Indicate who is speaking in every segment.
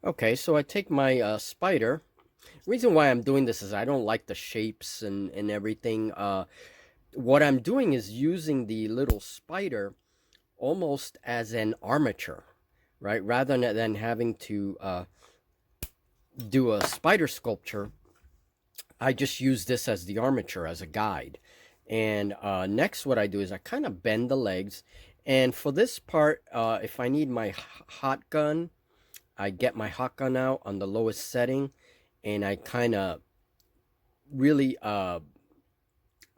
Speaker 1: Okay, so I take my spider. Reason why I'm doing this is I don't like the shapes and everything. What I'm doing is using the little spider almost as an armature, right? Rather than having to do a spider sculpture, I just use this as the armature, as a guide. And next, what I do is I kind of bend the legs. And for this part, if I need my hot gun, I get my hot gun out on the lowest setting, and I kind of really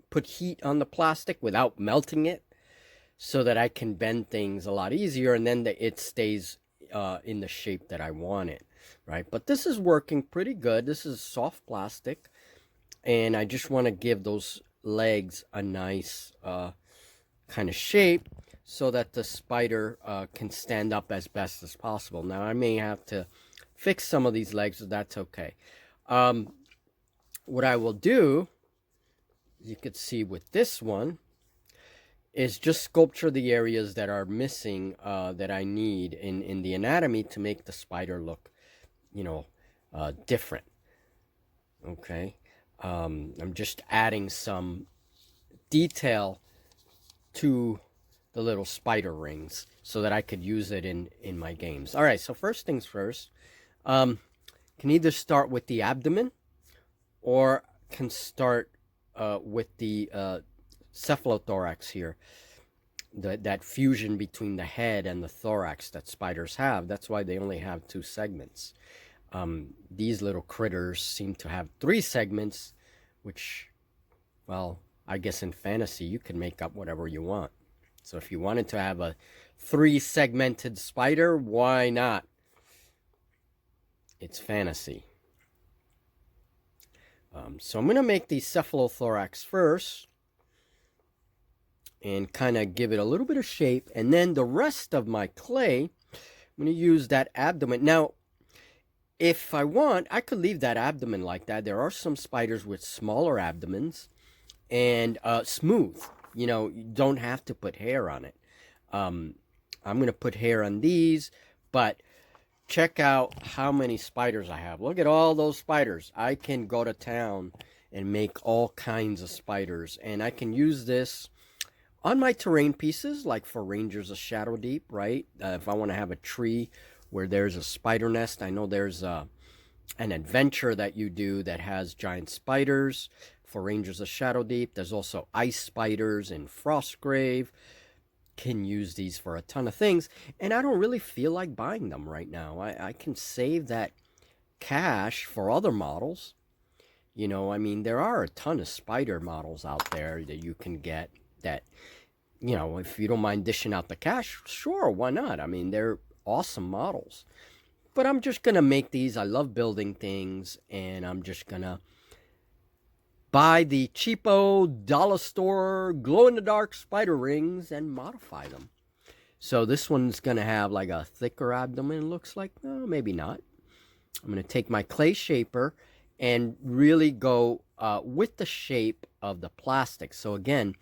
Speaker 1: put heat on the plastic without melting it so that I can bend things a lot easier, and then it stays in the shape that I want it, right? But this is working pretty good. This is soft plastic, and I just want to give those legs a nice kind of shape so that the spider can stand up as best as possible. Now, I may have to fix some of these legs, but that's okay. Um, what I will do, you could see with this one, is just sculpture the areas that are missing that I need in the anatomy to make the spider look, different. Okay. I'm just adding some detail to the little spider rings so that I could use it in my games. All right, so first things first, can either start with the abdomen or can start with the cephalothorax here, that fusion between the head and the thorax that spiders have. That's why they only have two segments. These little critters seem to have three segments, which, well, I guess in fantasy you can make up whatever you want. So if you wanted to have a three-segmented spider, why not? It's fantasy. So I'm going to make the cephalothorax first and kind of give it a little bit of shape. And then the rest of my clay, I'm going to use that abdomen. Now, if I want, I could leave that abdomen like that. There are some spiders with smaller abdomens and smooth. You don't have to put hair on it. I'm going to put hair on these, but check out how many spiders I have. Look at all those spiders. I can go to town and make all kinds of spiders, and I can use this on my terrain pieces, like for Rangers of Shadow Deep, right? If I want to have a tree where there's a spider nest, I know there's an adventure that you do that has giant spiders for Rangers of Shadow Deep. There's also ice spiders in Frostgrave. Can use these for a ton of things, and I don't really feel like buying them right now. I can save that cash for other models. There are a ton of spider models out there that you can get that, if you don't mind dishing out the cash, sure, why not? They're awesome models. But I'm just going to make these. I love building things, and I'm just going to buy the cheapo dollar store glow-in-the-dark spider rings and modify them. So this one's going to have like a thicker abdomen, looks like. Maybe not. I'm going to take my clay shaper and really go with the shape of the plastic. So again,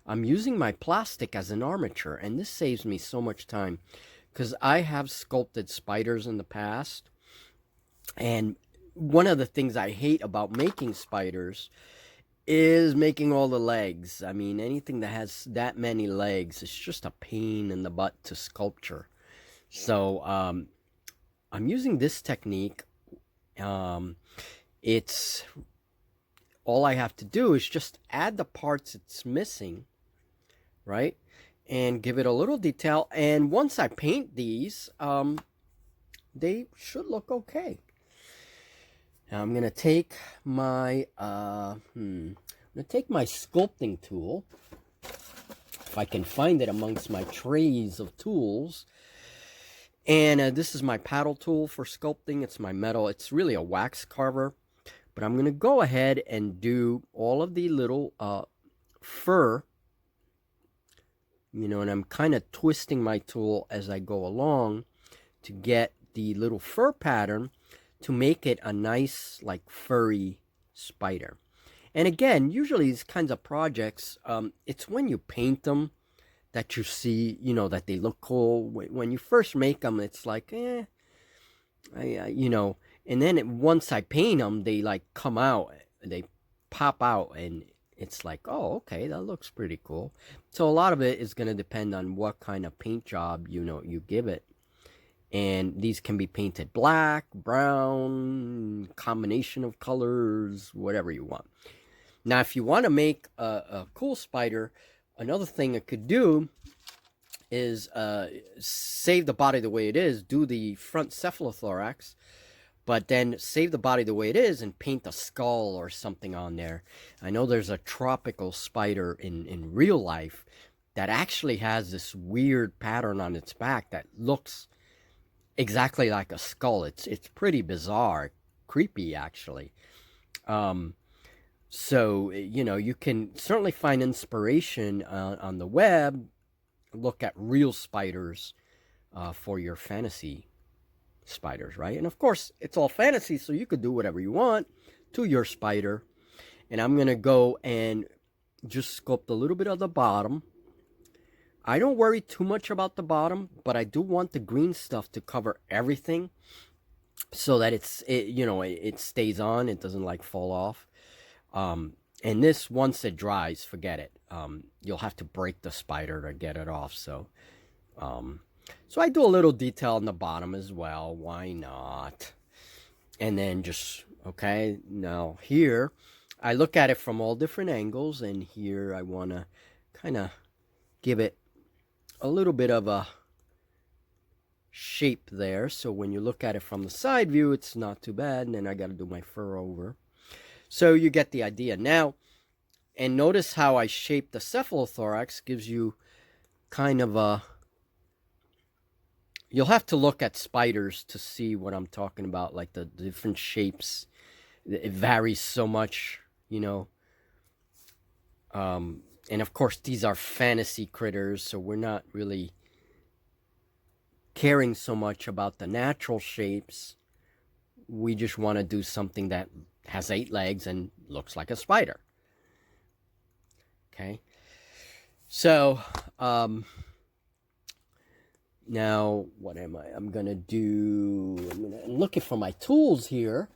Speaker 1: I'm using my plastic as an armature, and this saves me so much time because I have sculpted spiders in the past. And one of the things I hate about making spiders is making all the legs. Anything that has that many legs is just a pain in the butt to sculpture. So I'm using this technique. It's all I have to do is just add the parts it's missing, right? And give it a little detail. And once I paint these, they should look okay. Now I'm gonna take my sculpting tool, if I can find it amongst my trays of tools. And this is my paddle tool for sculpting. It's my metal. It's really a wax carver, but I'm gonna go ahead and do all of the little fur. And I'm kind of twisting my tool as I go along to get the little fur pattern to make it a nice, like, furry spider. And again, usually these kinds of projects, it's when you paint them that you see, that they look cool. When you first make them, it's like, You know, and then once I paint them, they like come out, they pop out, and it's like, oh, okay, that looks pretty cool. So a lot of it is going to depend on what kind of paint job you give it. And these can be painted black, brown, combination of colors, whatever you want. Now, if you want to make a cool spider, another thing it could do is save the body the way it is, do the front cephalothorax, but then save the body the way it is and paint a skull or something on there. I know there's a tropical spider in real life that actually has this weird pattern on its back that looks exactly like a skull. It's pretty bizarre, creepy actually. So, you know, you can certainly find inspiration on the web. Look at real spiders for your fantasy spiders, right? And of course, it's all fantasy, so you could do whatever you want to your spider. And I'm going to go and just sculpt a little bit of the bottom. I don't worry too much about the bottom, but I do want the green stuff to cover everything so that it stays on. It doesn't like fall off. And this, once it dries, forget it. You'll have to break the spider to get it off. So I do a little detail on the bottom as well. Why not? And then just, okay, now here, I look at it from all different angles. And here I want to kind of give it a little bit of a shape there. So when you look at it from the side view, it's not too bad. And then I got to do my fur over. So you get the idea. Now, and notice how I shaped the cephalothorax gives you kind of a... You'll have to look at spiders to see what I'm talking about, like the different shapes. It varies so much, you know. And of course, these are fantasy critters, so we're not really caring so much about the natural shapes. We just want to do something that has 8 legs and looks like a spider. Okay. So, now what am I? I'm going to do, I'm looking for my tools here.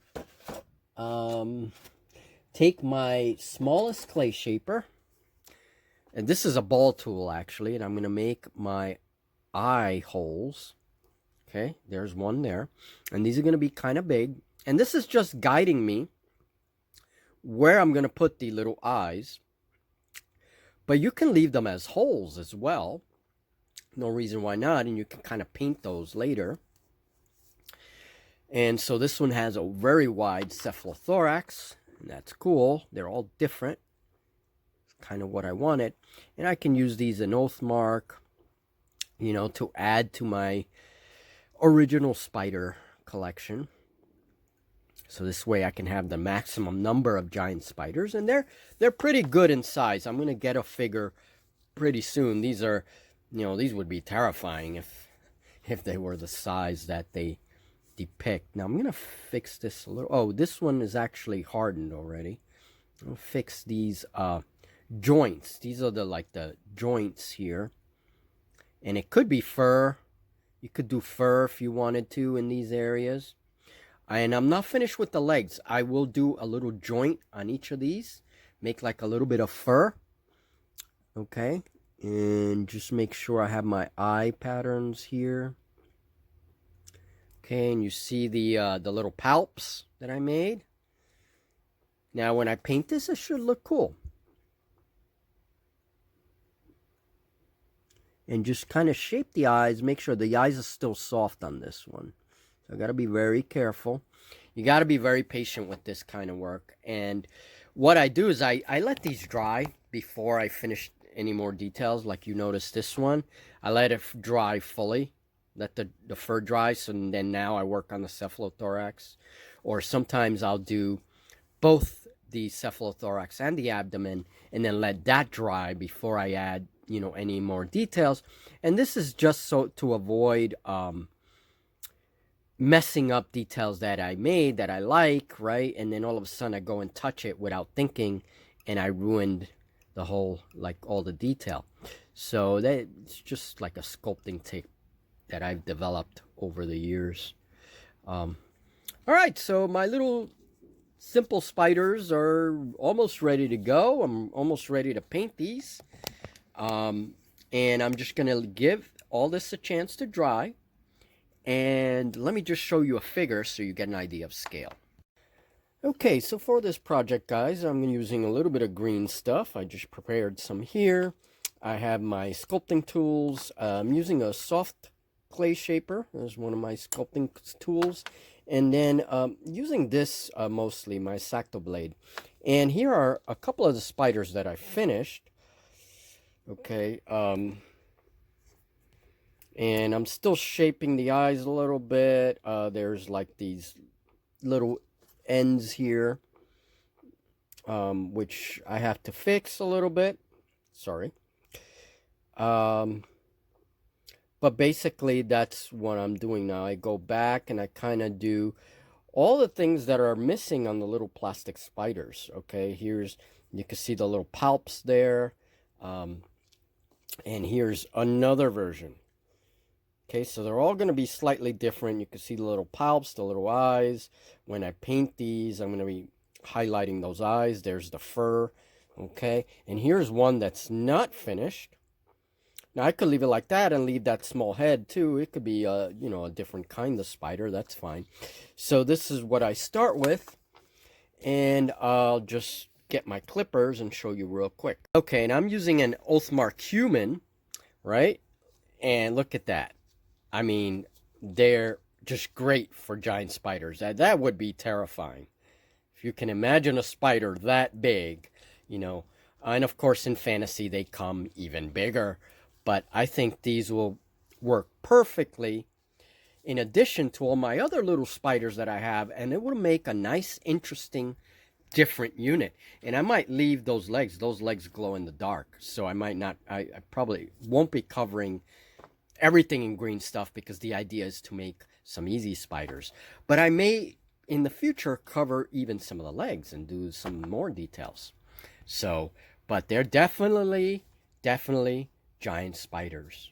Speaker 1: Take my smallest clay shaper. And this is a ball tool, actually. And I'm going to make my eye holes. Okay, there's one there. And these are going to be kind of big. And this is just guiding me where I'm going to put the little eyes. But you can leave them as holes as well. No reason why not. And you can kind of paint those later. And so this one has a very wide cephalothorax. And that's cool. They're all different. Kind of what I wanted. And I can use these in oath mark, you know, to add to my original spider collection. So this way I can have the maximum number of giant spiders, and they're pretty good in size. I'm going to get a figure pretty soon. These are, you know, these would be terrifying if they were the size that they depict. Now I'm going to fix this a little. Oh, this one is actually hardened already. I'll fix these joints. These are the joints here. And it could be fur. You could do fur if you wanted to in these areas. And I'm not finished with the legs. I will do a little joint on each of these. Make like a little bit of fur. Okay. And just make sure I have my eye patterns here. Okay, and you see the little palps that I made. Now when I paint this, it should look cool. And just kind of shape the eyes. Make sure the eyes are still soft on this one. So I got to be very careful. You got to be very patient with this kind of work. And what I do is I let these dry before I finish any more details. Like you notice this one. I let it dry fully. Let the fur dry. So then now I work on the cephalothorax. Or sometimes I'll do both the cephalothorax and the abdomen. And then let that dry before I add, you know, any more details. And this is just so to avoid messing up details that I made that I like, right? And then all of a sudden I go and touch it without thinking, and I ruined the whole, like, all the detail. So that's just like a sculpting tip that I've developed over the years. All right, so my little simple spiders are almost ready to go. I'm almost ready to paint these. And I'm just going to give all this a chance to dry. And let me just show you a figure so you get an idea of scale. Okay, so for this project, guys, I'm using a little bit of green stuff. I just prepared some here. I have my sculpting tools. I'm using a soft clay shaper. There's one of my sculpting tools. And then using this mostly, my X-Acto blade. And here are a couple of the spiders that I finished. Okay, and I'm still shaping the eyes a little bit. There's like these little ends here, which I have to fix a little bit. Sorry. But basically that's what I'm doing now. I go back and I kind of do all the things that are missing on the little plastic spiders. Okay, you can see the little palps there. And here's another version. Okay, so they're all going to be slightly different. You can see the little palps, the little eyes. When I paint these, I'm going to be highlighting those eyes. There's the fur. Okay, and here's one that's not finished. Now, I could leave it like that and leave that small head too. It could be, a different kind of spider. That's fine. So this is what I start with. And I'll just get my clippers and show you real quick. Okay, and I'm using an Oathmark Human, right? And look at that. I mean, they're just great for giant spiders. That would be terrifying. If you can imagine a spider that big, and of course in fantasy they come even bigger. But I think these will work perfectly in addition to all my other little spiders that I have. And it will make a nice, interesting, different unit. And I might leave those legs. Those legs glow in the dark. So I might not, I probably won't be covering everything in green stuff because the idea is to make some easy spiders. But I may, in the future, cover even some of the legs and do some more details. So, but they're definitely giant spiders.